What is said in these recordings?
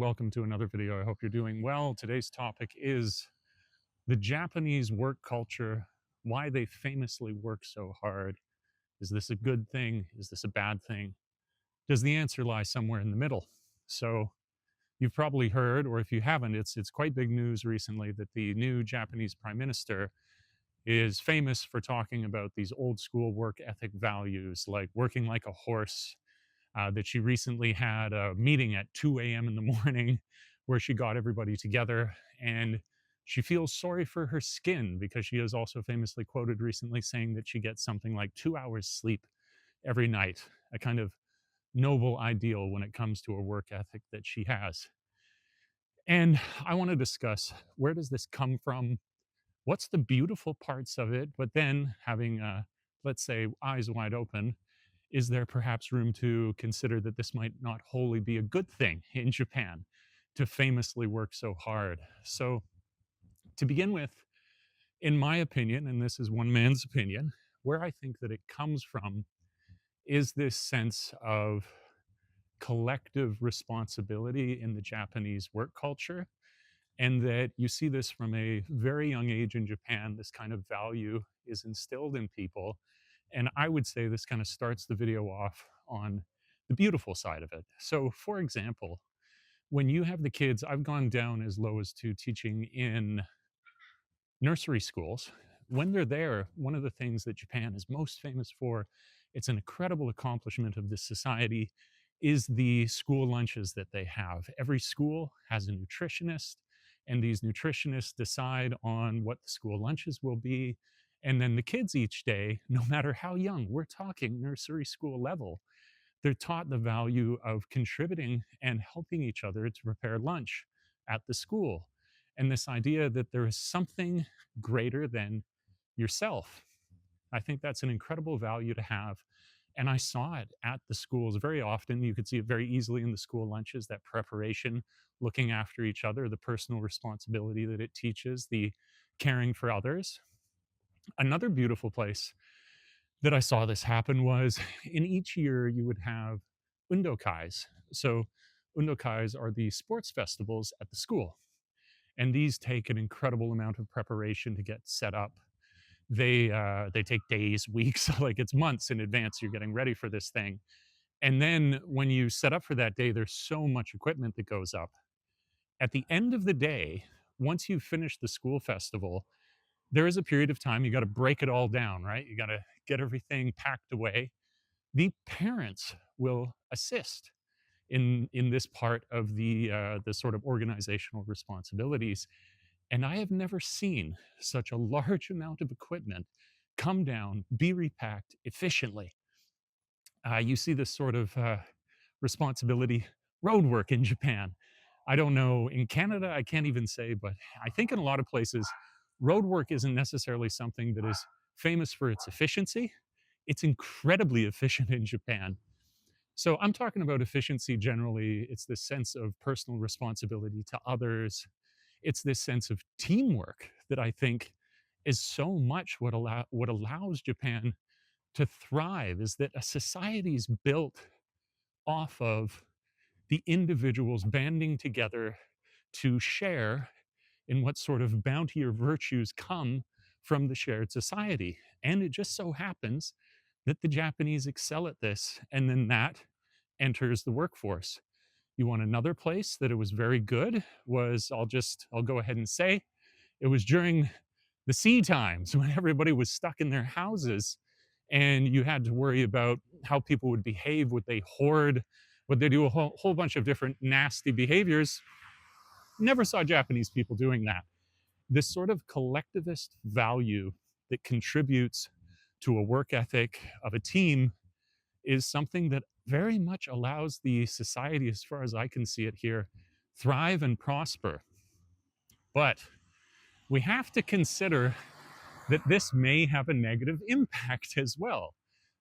welcome to another video. I hope you're doing well. Today's topic is the Japanese work culture, why they famously work so hard. Is this a good thing? Is this a bad thing? Does the answer lie somewhere in the middle? So you've probably heard, or if you haven't, it's quite big news recently that the new Japanese prime minister is famous for talking about these old school work ethic values like working like a horse, that she recently had a meeting at 2 a.m. in the morning where she got everybody together, and she feels sorry for her skin because she is also famously quoted recently saying that she gets something like 2 hours sleep every night, a kind of noble ideal when it comes to a work ethic that she has. And I want to discuss, where does this come from? What's the beautiful parts of it? But then having, let's say, eyes wide open, is there perhaps room to consider that this might not wholly be a good thing in Japan to famously work so hard? So, to begin with, in my opinion, and this is one man's opinion, where I think that it comes from is this sense of collective responsibility in the Japanese work culture. And that you see this from a very young age in Japan. This kind of value is instilled in people. And I would say this kind of starts the video off on the beautiful side of it. So, for example, when you have the kids, I've gone down as low as to teaching in nursery schools. When they're there, one of the things that Japan is most famous for, it's an incredible accomplishment of this society, is the school lunches that they have. Every school has a nutritionist, and these nutritionists decide on what the school lunches will be. And then the kids each day, no matter how young, we're talking nursery school level, they're taught the value of contributing and helping each other to prepare lunch at the school. And this idea that there is something greater than yourself. I think that's an incredible value to have. And I saw it at the schools very often. You could see it very easily in the school lunches, that preparation, looking after each other, the personal responsibility that it teaches, the caring for others. Another beautiful place that I saw this happen was in each year you would have Undokais. So Undokais are the sports festivals at the school. And these take an incredible amount of preparation to get set up. They take days, weeks, like it's months in advance. You're getting ready for this thing, and then when you set up for that day, there's so much equipment that goes up. At the end of the day, once you've finished the school festival, there is a period of time you got to break it all down, right? You got to get everything packed away. The parents will assist in this part of the sort of organizational responsibilities. And I have never seen such a large amount of equipment come down, be repacked efficiently. You see this sort of responsibility, road work in Japan. I don't know, in Canada, I can't even say, but I think in a lot of places, road work isn't necessarily something that is famous for its efficiency. It's incredibly efficient in Japan. So I'm talking about efficiency generally. It's this sense of personal responsibility to others. It's this sense of teamwork that I think is so much what allows Japan to thrive, is that a society is built off of the individuals banding together to share in what sort of bounty or virtues come from the shared society. And it just so happens that the Japanese excel at this, and then that enters the workforce. You want another place that it was very good was, I'll go ahead and say, it was during the sea times when everybody was stuck in their houses and you had to worry about how people would behave. Would they hoard? Would they do a whole bunch of different nasty behaviors? Never saw Japanese people doing that. This sort of collectivist value that contributes to a work ethic of a team is something that very much allows the society, as far as I can see it here, thrive and prosper. But we have to consider that this may have a negative impact as well.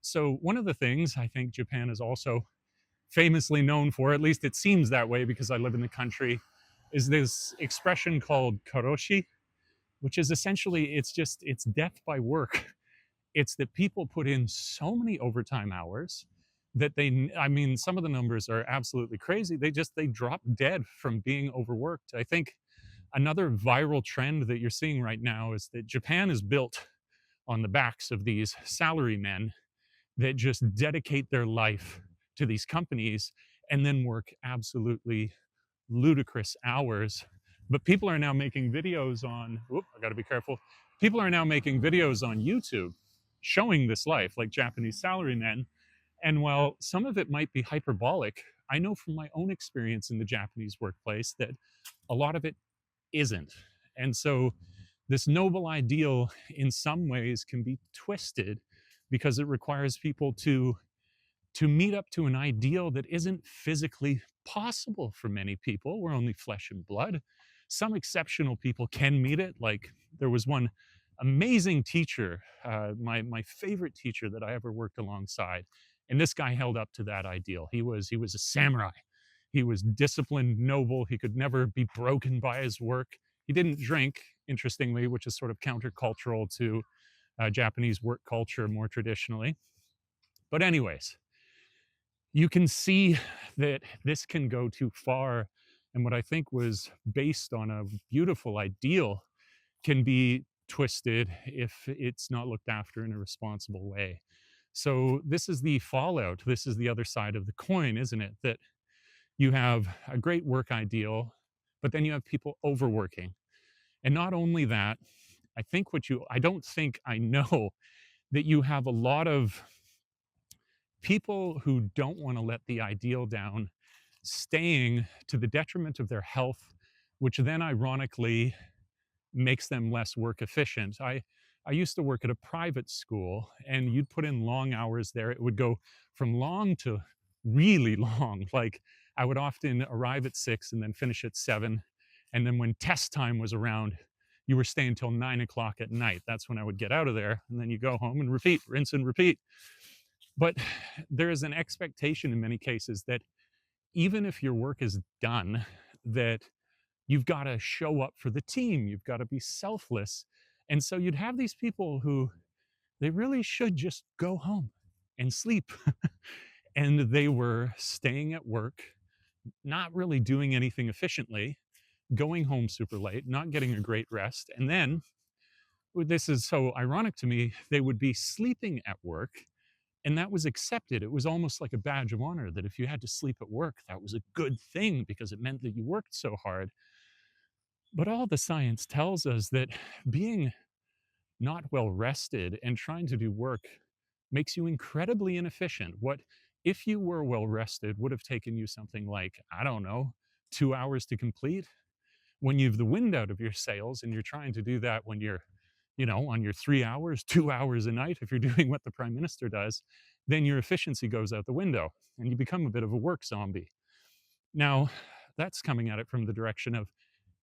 So, one of the things I think Japan is also famously known for, at least it seems that way because I live in the country, is this expression called Karoshi, which is essentially it's death by work. It's that people put in so many overtime hours, that I mean, some of the numbers are absolutely crazy. They drop dead from being overworked. I think another viral trend that you're seeing right now is that Japan is built on the backs of these salarymen that just dedicate their life to these companies and then work absolutely ludicrous hours. But people are now making videos on, whoop, I got to be careful. People are now making videos on YouTube showing this life, like Japanese salarymen. And while some of it might be hyperbolic, I know from my own experience in the Japanese workplace that a lot of it isn't. And so this noble ideal in some ways can be twisted because it requires people to meet up to an ideal that isn't physically possible for many people. We're only flesh and blood. Some exceptional people can meet it. Like there was one amazing teacher, my favorite teacher that I ever worked alongside, and this guy held up to that ideal. He was a samurai. He was disciplined, noble. He could never be broken by his work. He didn't drink, interestingly, which is sort of countercultural to Japanese work culture more traditionally. But anyways, you can see that this can go too far. And what I think was based on a beautiful ideal can be twisted if it's not looked after in a responsible way. So, this is the fallout. This is the other side of the coin, isn't it? That you have a great work ideal, but then you have people overworking. And not only that, I don't think I know that you have a lot of people who don't want to let the ideal down staying to the detriment of their health, which then ironically makes them less work efficient. I used to work at a private school, and you'd put in long hours there. It would go from long to really long. Like I would often arrive at 6 and then finish at 7. And then when test time was around, you were staying till 9 o'clock at night. That's when I would get out of there. And then you go home and repeat, rinse and repeat. But there is an expectation in many cases that even if your work is done, that you've got to show up for the team, you've got to be selfless. And so you'd have these people who they really should just go home and sleep. And they were staying at work, not really doing anything efficiently, going home super late, not getting a great rest. And then, this is so ironic to me, they would be sleeping at work, and that was accepted. It was almost like a badge of honor that if you had to sleep at work, that was a good thing because it meant that you worked so hard. But all the science tells us that being not well rested and trying to do work makes you incredibly inefficient. What if you were well rested would have taken you something like, I don't know, 2 hours to complete? When you've the wind out of your sails and you're trying to do that when you're, on your 3 hours, 2 hours a night, if you're doing what the prime minister does, then your efficiency goes out the window and you become a bit of a work zombie. Now, that's coming at it from the direction of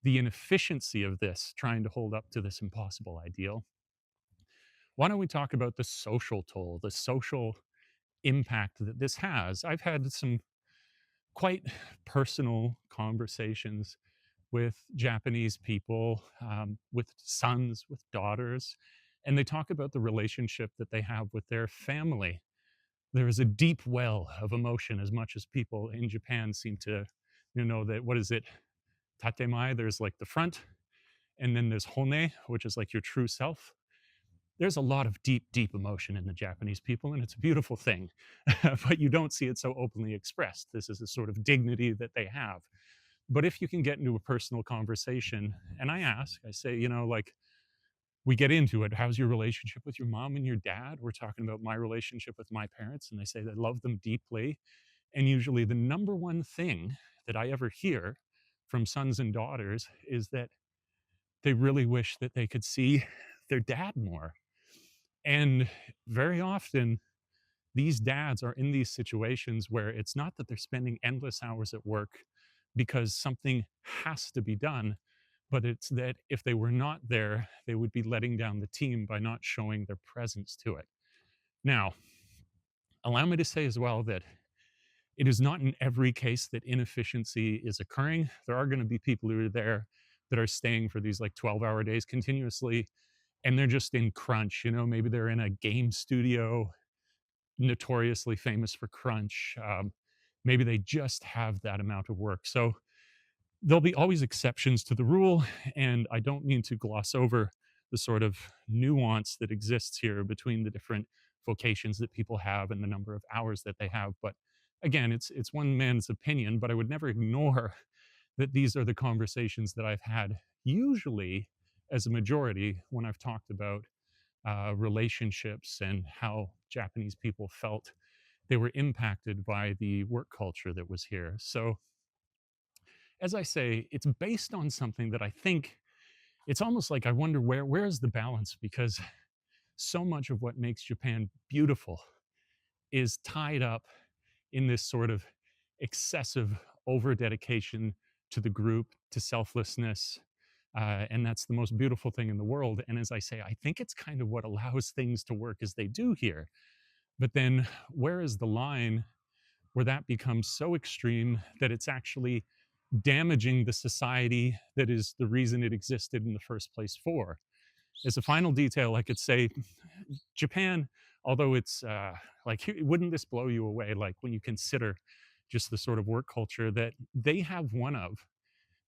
the inefficiency of this, trying to hold up to this impossible ideal. Why don't we talk about the social toll, the social impact that this has? I've had some quite personal conversations with Japanese people, with sons, with daughters, and they talk about the relationship that they have with their family. There is a deep well of emotion, as much as people in Japan seem to, that, what is it, tatemae, there's like the front, and then there's hone, which is like your true self. There's a lot of deep, deep emotion in the Japanese people, and it's a beautiful thing. But you don't see it so openly expressed. This is a sort of dignity that they have. But if you can get into a personal conversation, and I say, like, we get into it. How's your relationship with your mom and your dad? We're talking about my relationship with my parents, and they say they love them deeply. And usually, the number one thing that I ever hear from sons and daughters is that they really wish that they could see their dad more. And very often, these dads are in these situations where it's not that they're spending endless hours at work because something has to be done, but it's that if they were not there, they would be letting down the team by not showing their presence to it. Now, allow me to say as well that it is not in every case that inefficiency is occurring. There are going to be people who are there that are staying for these like 12-hour days continuously, and they're just in crunch. Maybe they're in a game studio notoriously famous for crunch. Maybe they just have that amount of work. So there'll be always exceptions to the rule. And I don't mean to gloss over the sort of nuance that exists here between the different vocations that people have and the number of hours that they have. But again, it's one man's opinion, but I would never ignore that these are the conversations that I've had, usually as a majority, when I've talked about relationships and how Japanese people felt they were impacted by the work culture that was here. So, as I say, it's based on something that I think it's almost like I wonder where's the balance, because so much of what makes Japan beautiful is tied up in this sort of excessive over dedication to the group, to selflessness. And that's the most beautiful thing in the world. And as I say, I think it's kind of what allows things to work as they do here. But then where is the line where that becomes so extreme that it's actually damaging the society that is the reason it existed in the first place for? As a final detail, I could say Japan, although it's like, wouldn't this blow you away? Like when you consider just the sort of work culture that they have, one of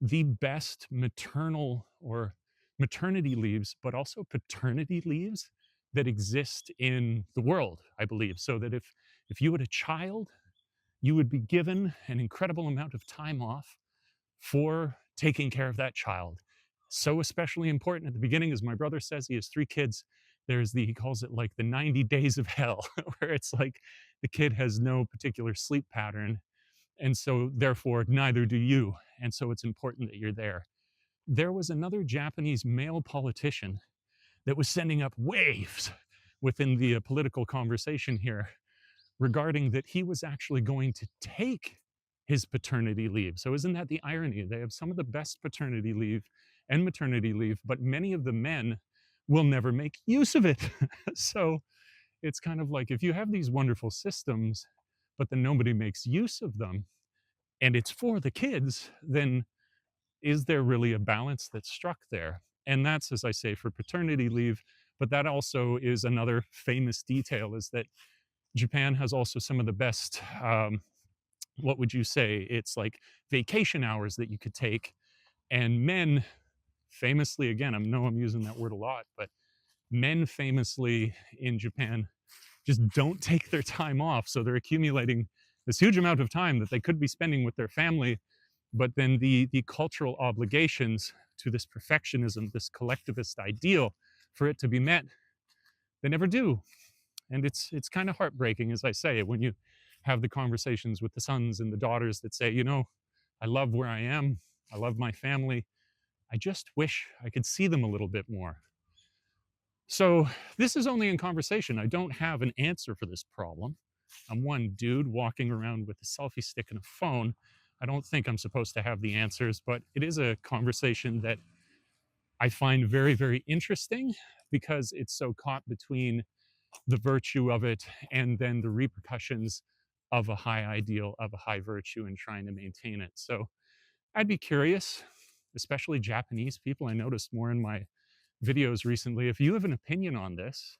the best maternal or maternity leaves, but also paternity leaves that exist in the world, I believe. So that if you had a child, you would be given an incredible amount of time off for taking care of that child. So especially important at the beginning, as my brother says, he has 3 kids. He calls it like the 90 days of hell, where it's like the kid has no particular sleep pattern. And so therefore, neither do you. And so it's important that you're there. There was another Japanese male politician that was sending up waves within the political conversation here regarding that he was actually going to take his paternity leave. So, isn't that the irony? They have some of the best paternity leave and maternity leave, but many of the men will never make use of it. So, it's kind of like if you have these wonderful systems, but then nobody makes use of them, and it's for the kids, then is there really a balance that's struck there? And that's, as I say, for paternity leave. But that also is another famous detail, is that Japan has also some of the best, what would you say? It's like vacation hours that you could take. And men famously, again, I know I'm using that word a lot, but men famously in Japan just don't take their time off. So they're accumulating this huge amount of time that they could be spending with their family. But then the cultural obligations to this perfectionism, this collectivist ideal, for it to be met, they never do. And it's kind of heartbreaking, as I say, when you have the conversations with the sons and the daughters that say, I love where I am, I love my family, I just wish I could see them a little bit more. So this is only in conversation. I don't have an answer for this problem. I'm one dude walking around with a selfie stick and a phone. I don't think I'm supposed to have the answers, but it is a conversation that I find very, very interesting, because it's so caught between the virtue of it and then the repercussions of a high ideal, of a high virtue, and trying to maintain it. So I'd be curious, especially Japanese people. I noticed more in my videos recently. If you have an opinion on this,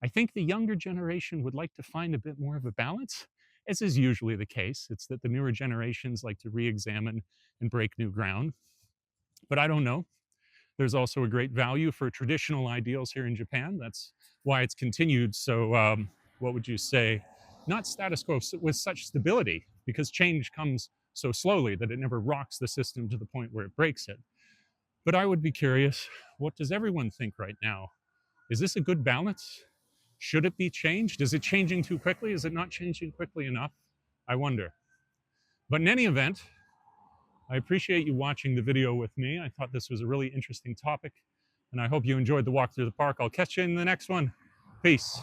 I think the younger generation would like to find a bit more of a balance, as is usually the case. It's that the newer generations like to re examine and break new ground. But I don't know. There's also a great value for traditional ideals here in Japan. That's why it's continued. So, what would you say? Not status quo with such stability, because change comes so slowly that it never rocks the system to the point where it breaks it. But I would be curious, what does everyone think right now? Is this a good balance? Should it be changed? Is it changing too quickly? Is it not changing quickly enough? I wonder. But in any event, I appreciate you watching the video with me. I thought this was a really interesting topic, and I hope you enjoyed the walk through the park. I'll catch you in the next one. Peace.